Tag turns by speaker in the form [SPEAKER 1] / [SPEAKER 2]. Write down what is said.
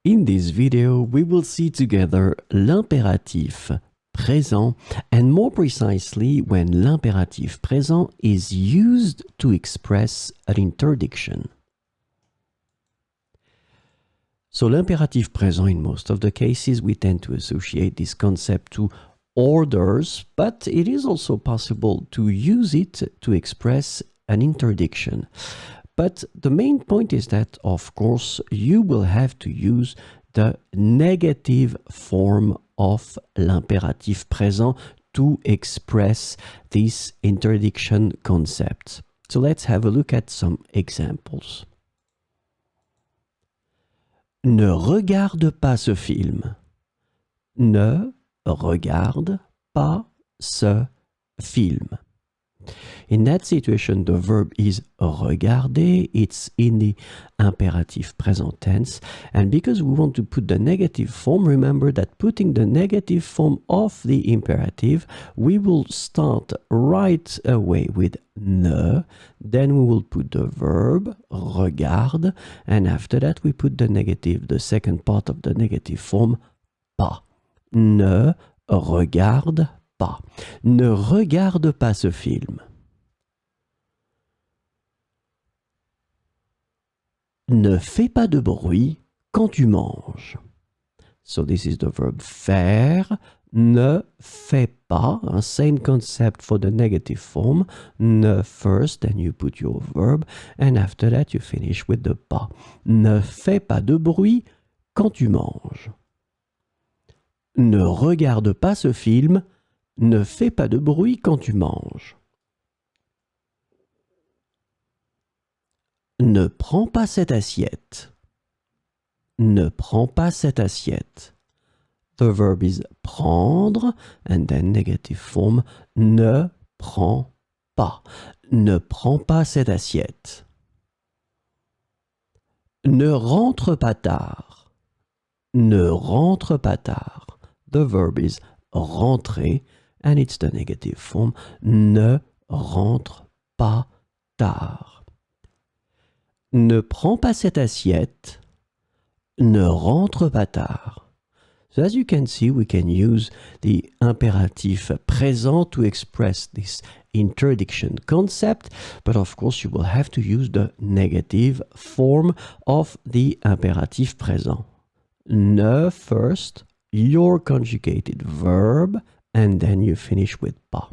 [SPEAKER 1] In this video, we will see together l'impératif présent and more precisely when l'impératif présent is used to express an interdiction. So l'impératif présent, in most of the cases, we tend to associate this concept to orders, but it is also possible to use it to express an interdiction. But the main point is that, of course, you will have to use the negative form of l'impératif présent to express this interdiction concept. So let's have a look at some examples. Ne regarde pas ce film. Ne regarde pas ce film. In that situation, the verb is regarder. It's in the imperative present tense. And because we want to put the negative form, remember that putting the negative form of the imperative, we will start right away with ne. Then we will put the verb regarde. And after that, we put the negative, the second part of the negative form, pas. Ne regarde pas. Ne regarde pas ce film. Ne fais pas de bruit quand tu manges. So this is the verb faire. Ne fais pas. Same concept for the negative form. Ne first, then you put your verb. And after that, you finish with the pas. Ne fais pas de bruit quand tu manges. Ne regarde pas ce film. Ne fais pas de bruit quand tu manges. Ne prends pas cette assiette. Ne prends pas cette assiette. The verb is prendre and then negative form. Ne prends pas. Ne prends pas cette assiette. Ne rentre pas tard. Ne rentre pas tard. The verb is rentrer and it's the negative form. Ne rentre pas tard. Ne prends pas cette assiette. Ne rentre pas tard. So as you can see, we can use the imperative présent to express this interdiction concept, but of course you will have to use the negative form of the imperative présent. Ne first, your conjugated verb, and then you finish with pas.